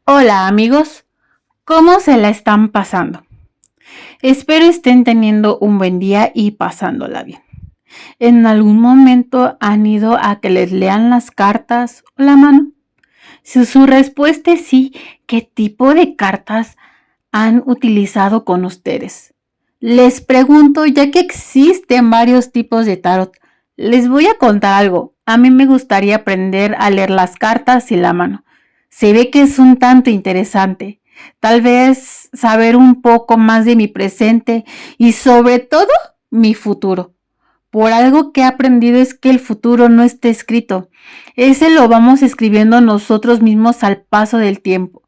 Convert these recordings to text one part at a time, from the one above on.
Hola amigos, ¿cómo se la están pasando? Espero estén teniendo un buen día y pasándola bien. ¿En algún momento han ido a que les lean las cartas o la mano? Si su respuesta es sí, ¿qué tipo de cartas han utilizado con ustedes? Les pregunto, ya que existen varios tipos de tarot, les voy a contar algo. A mí me gustaría aprender a leer las cartas y la mano. Se ve que es un tanto interesante. Tal vez saber un poco más de mi presente y sobre todo mi futuro. Por algo que he aprendido es que el futuro no está escrito. Ese lo vamos escribiendo nosotros mismos al paso del tiempo.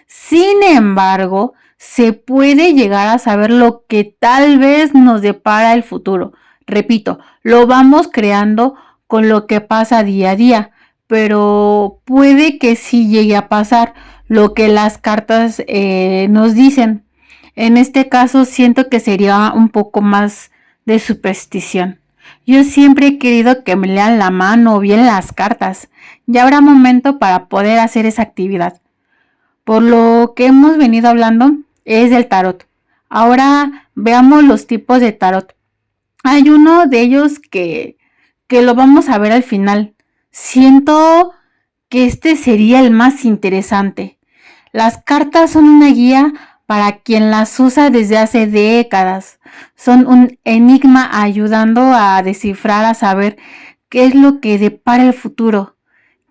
Sin embargo, se puede llegar a saber lo que tal vez nos depara el futuro. Repito, lo vamos creando con lo que pasa día a día, pero puede que sí llegue a pasar lo que las cartas nos dicen. En este caso siento que sería un poco más de superstición. Yo siempre he querido que me lean la mano o bien las cartas. Ya habrá momento para poder hacer esa actividad. Por lo que hemos venido hablando es del tarot. Ahora veamos los tipos de tarot. Hay uno de ellos que lo vamos a ver al final. Siento que este sería el más interesante. Las cartas son una guía para quien las usa desde hace décadas. Son un enigma ayudando a descifrar, a saber qué es lo que depara el futuro,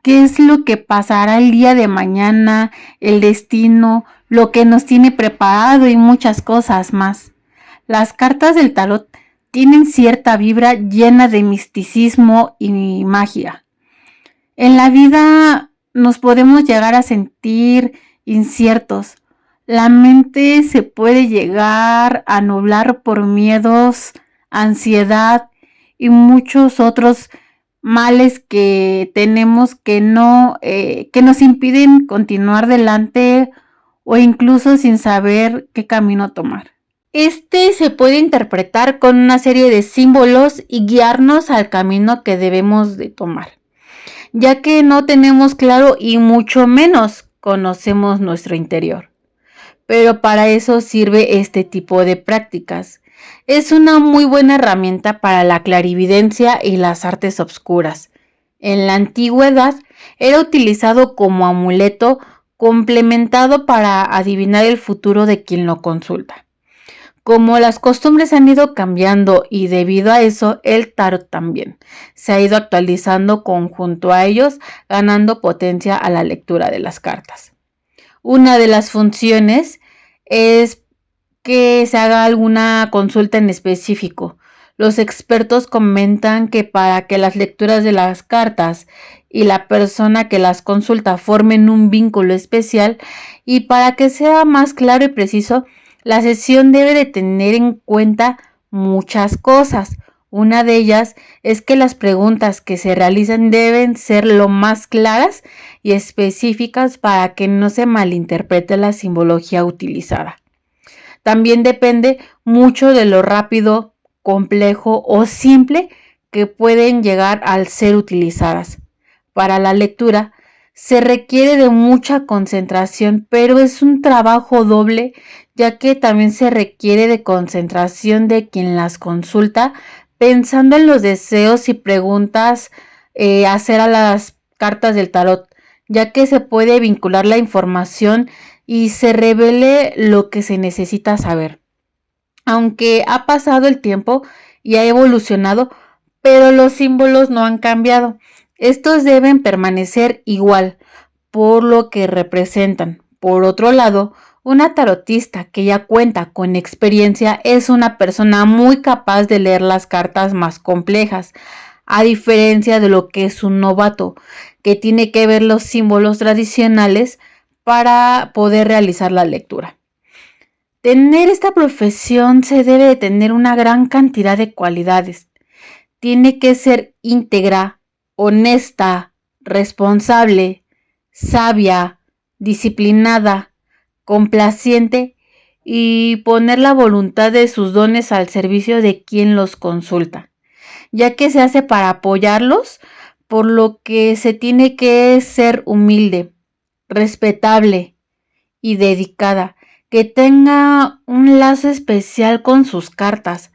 qué es lo que pasará el día de mañana, el destino, lo que nos tiene preparado y muchas cosas más. Las cartas del tarot tienen cierta vibra llena de misticismo y magia. En la vida nos podemos llegar a sentir inciertos. La mente se puede llegar a nublar por miedos, ansiedad y muchos otros males que tenemos que nos impiden continuar adelante o incluso sin saber qué camino tomar. Este se puede interpretar con una serie de símbolos y guiarnos al camino que debemos de tomar, ya que no tenemos claro y mucho menos conocemos nuestro interior. Pero para eso sirve este tipo de prácticas. Es una muy buena herramienta para la clarividencia y las artes obscuras. En la antigüedad era utilizado como amuleto complementado para adivinar el futuro de quien lo consulta. Como las costumbres han ido cambiando y debido a eso el tarot también se ha ido actualizando conjunto a ellos, ganando potencia a la lectura de las cartas. Una de las funciones es que se haga alguna consulta en específico. Los expertos comentan que para que las lecturas de las cartas y la persona que las consulta formen un vínculo especial y para que sea más claro y preciso, la sesión debe de tener en cuenta muchas cosas. Una de ellas es que las preguntas que se realizan deben ser lo más claras y específicas para que no se malinterprete la simbología utilizada. También depende mucho de lo rápido, complejo o simple que pueden llegar al ser utilizadas. Para la lectura se requiere de mucha concentración, pero es un trabajo doble, ya que también se requiere de concentración de quien las consulta, pensando en los deseos y preguntas hacer a las cartas del tarot, ya que se puede vincular la información y se revele lo que se necesita saber. Aunque ha pasado el tiempo y ha evolucionado, pero los símbolos no han cambiado. Estos deben permanecer igual por lo que representan. Por otro lado, una tarotista que ya cuenta con experiencia es una persona muy capaz de leer las cartas más complejas, a diferencia de lo que es un novato, que tiene que ver los símbolos tradicionales para poder realizar la lectura. Tener esta profesión se debe de tener una gran cantidad de cualidades. Tiene que ser íntegra, honesta, responsable, sabia, disciplinada, complaciente y poner la voluntad de sus dones al servicio de quien los consulta, ya que se hace para apoyarlos, por lo que se tiene que ser humilde, respetable, y dedicada, que tenga un lazo especial con sus cartas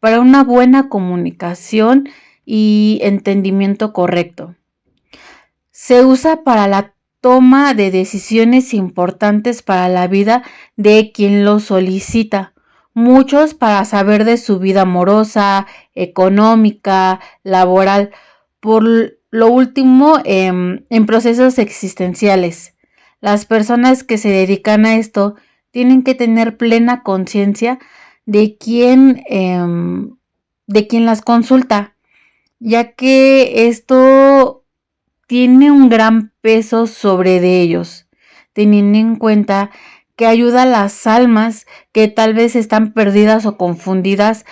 para una buena comunicación y entendimiento correcto. Se usa para la toma de decisiones importantes para la vida de quien lo solicita. Muchos para saber de su vida amorosa, económica, laboral. Por lo último, en procesos existenciales. Las personas que se dedican a esto tienen que tener plena conciencia de quién las consulta, ya que esto tiene un gran peso sobre de ellos, teniendo en cuenta que ayuda a las almas que tal vez están perdidas o confundidas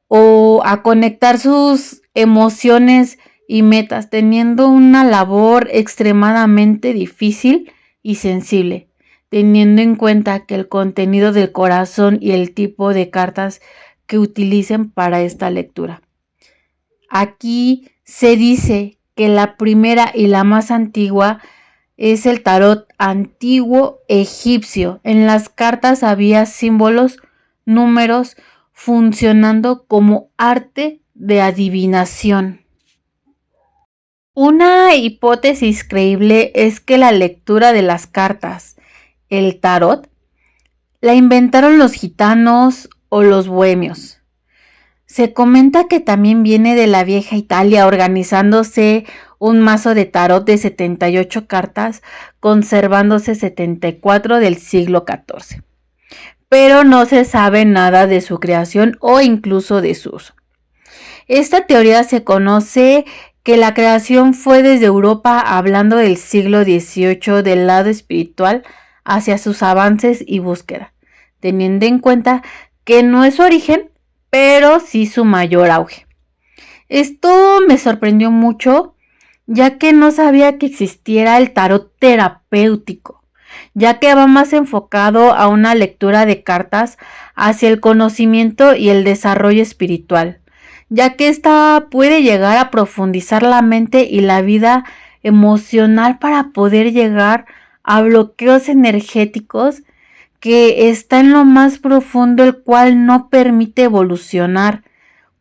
o a conectar sus emociones y metas, teniendo una labor extremadamente difícil y sensible, teniendo en cuenta que el contenido del corazón y el tipo de cartas que utilicen para esta lectura. Aquí se dice que la primera y la más antigua es el tarot antiguo egipcio. En las cartas había símbolos, números, funcionando como arte de adivinación. Una hipótesis creíble es que la lectura de las cartas, el tarot, la inventaron los gitanos o los bohemios. Se comenta que también viene de la vieja Italia, organizándose un mazo de tarot de 78 cartas, conservándose 74 del siglo XIV. Pero no se sabe nada de su creación o incluso de su uso. Esta teoría se conoce que la creación fue desde Europa, hablando del siglo XVIII, del lado espiritual hacia sus avances y búsqueda, teniendo en cuenta que no es su origen, pero sí su mayor auge. Esto me sorprendió mucho, ya que no sabía que existiera el tarot terapéutico, ya que va más enfocado a una lectura de cartas hacia el conocimiento y el desarrollo espiritual, ya que esta puede llegar a profundizar la mente y la vida emocional para poder llegar a bloqueos energéticos que está en lo más profundo, el cual no permite evolucionar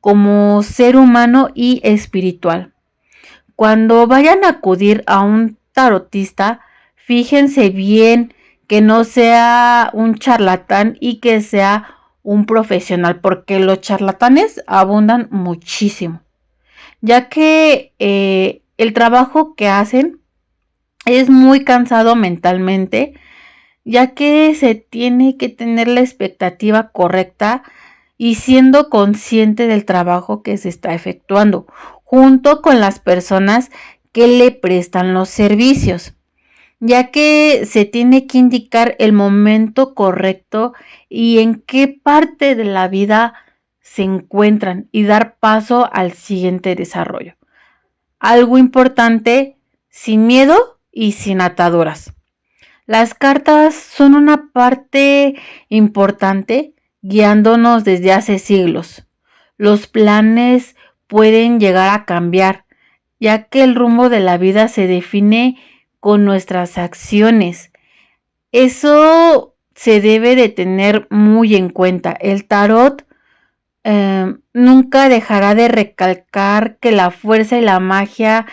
como ser humano y espiritual. Cuando vayan a acudir a un tarotista, fíjense bien que no sea un charlatán y que sea un profesional, porque los charlatanes abundan muchísimo, ya que el trabajo que hacen es muy cansado mentalmente, ya que se tiene que tener la expectativa correcta y siendo consciente del trabajo que se está efectuando, junto con las personas que le prestan los servicios, ya que se tiene que indicar el momento correcto y en qué parte de la vida se encuentran y dar paso al siguiente desarrollo. Algo importante, sin miedo y sin ataduras. Las cartas son una parte importante guiándonos desde hace siglos. Los planes pueden llegar a cambiar, ya que el rumbo de la vida se define con nuestras acciones. Eso se debe de tener muy en cuenta. El tarot nunca dejará de recalcar que la fuerza y la magia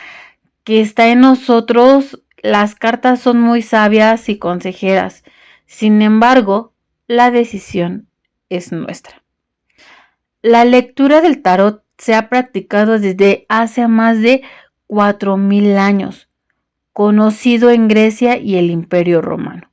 que está en nosotros, las cartas son muy sabias y consejeras. Sin embargo, la decisión es nuestra. La lectura del tarot se ha practicado desde hace más de 4000 años, conocido en Grecia y el Imperio Romano,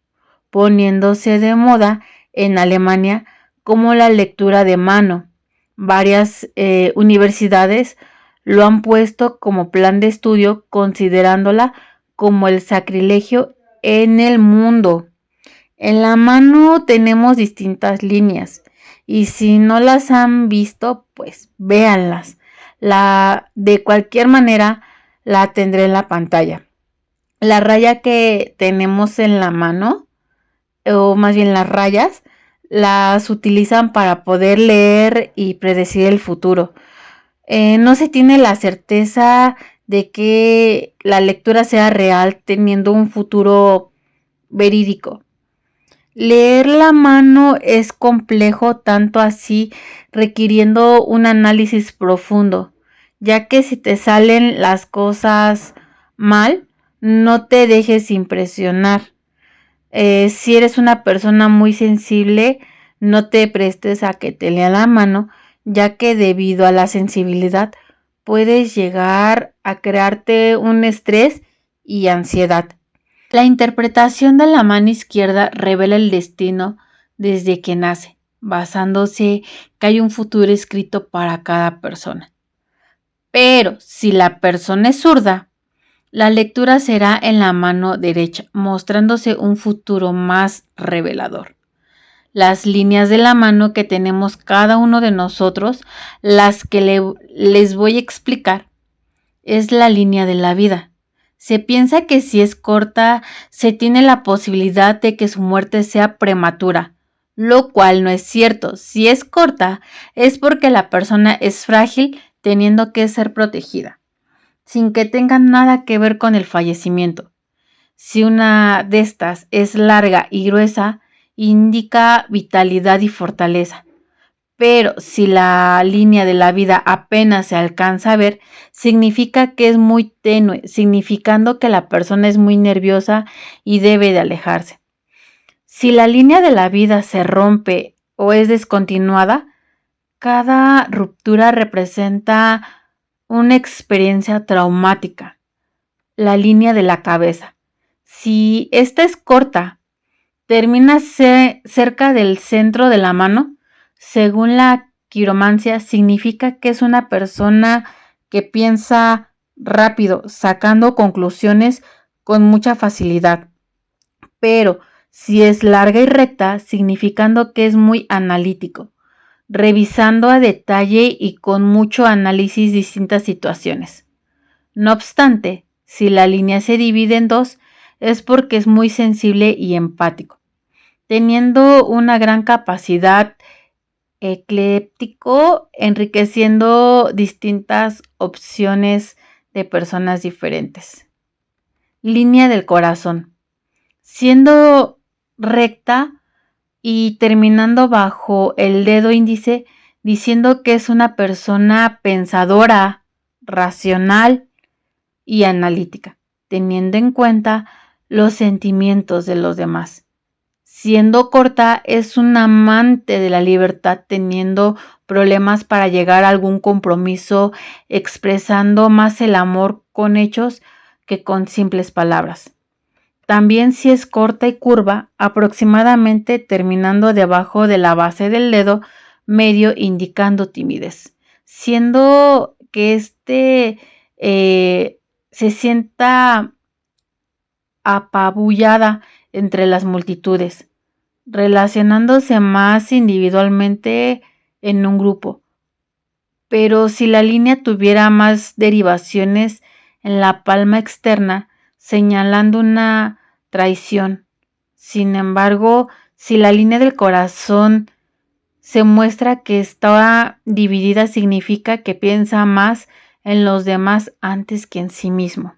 poniéndose de moda en Alemania como la lectura de mano. Varias universidades lo han puesto como plan de estudio, considerándola como el sacrilegio en el mundo. En la mano tenemos distintas líneas y si no las han visto, pues véanlas. De cualquier manera la tendré en la pantalla. La raya que tenemos en la mano, o más bien las rayas, las utilizan para poder leer y predecir el futuro. No se tiene la certeza de que la lectura sea real teniendo un futuro verídico. Leer la mano es complejo, tanto así requiriendo un análisis profundo, ya que si te salen las cosas mal, no te dejes impresionar. Si eres una persona muy sensible, no te prestes a que te lea la mano, ya que debido a la sensibilidad puedes llegar a crearte un estrés y ansiedad. La interpretación de la mano izquierda revela el destino desde que nace, basándose que hay un futuro escrito para cada persona. Pero si la persona es zurda, la lectura será en la mano derecha, mostrándose un futuro más revelador. Las líneas de la mano que tenemos cada uno de nosotros, las que les voy a explicar, es la línea de la vida. Se piensa que si es corta, se tiene la posibilidad de que su muerte sea prematura, lo cual no es cierto. Si es corta, es porque la persona es frágil, teniendo que ser protegida, sin que tenga nada que ver con el fallecimiento. Si una de estas es larga y gruesa, indica vitalidad y fortaleza. Pero si la línea de la vida apenas se alcanza a ver, significa que es muy tenue, significando que la persona es muy nerviosa y debe de alejarse. Si la línea de la vida se rompe o es descontinuada, cada ruptura representa una experiencia traumática. La línea de la cabeza. Si esta es corta, termina cerca del centro de la mano, según la quiromancia, significa que es una persona que piensa rápido, sacando conclusiones con mucha facilidad. Pero si es larga y recta, significando que es muy analítico, revisando a detalle y con mucho análisis distintas situaciones. No obstante, si la línea se divide en dos, es porque es muy sensible y empático, teniendo una gran capacidad ecléptico, enriqueciendo distintas opciones de personas diferentes. Línea del corazón. Siendo recta y terminando bajo el dedo índice, diciendo que es una persona pensadora, racional y analítica, teniendo en cuenta los sentimientos de los demás. Siendo corta, es un amante de la libertad, teniendo problemas para llegar a algún compromiso, expresando más el amor con hechos que con simples palabras. También si es corta y curva, aproximadamente terminando debajo de la base del dedo medio, indicando timidez, siendo que se sienta apabullada entre las multitudes, relacionándose más individualmente en un grupo. Pero si la línea tuviera más derivaciones en la palma externa, señalando una traición. Sin embargo, si la línea del corazón se muestra que está dividida, significa que piensa más en los demás antes que en sí mismo.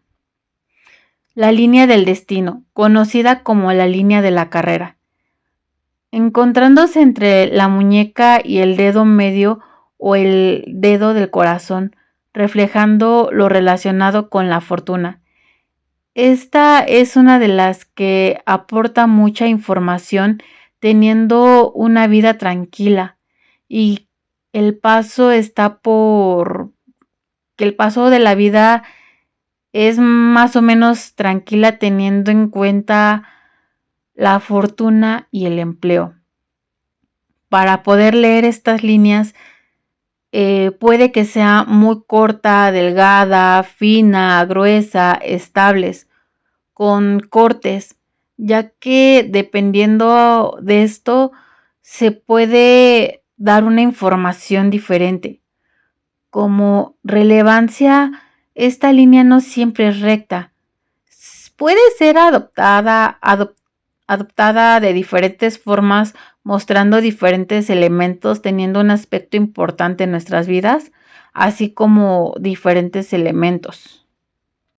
La línea del destino, conocida como la línea de la carrera. Encontrándose entre la muñeca y el dedo medio o el dedo del corazón, reflejando lo relacionado con la fortuna. Esta es una de las que aporta mucha información, teniendo una vida tranquila, y el paso de la vida es más o menos tranquila, teniendo en cuenta la fortuna y el empleo. Para poder leer estas líneas, puede que sea muy corta, delgada, fina, gruesa, estables, con cortes, ya que dependiendo de esto se puede dar una información diferente. Como relevancia, esta línea no siempre es recta. Puede ser adoptada de diferentes formas, mostrando diferentes elementos, teniendo un aspecto importante en nuestras vidas, así como diferentes elementos.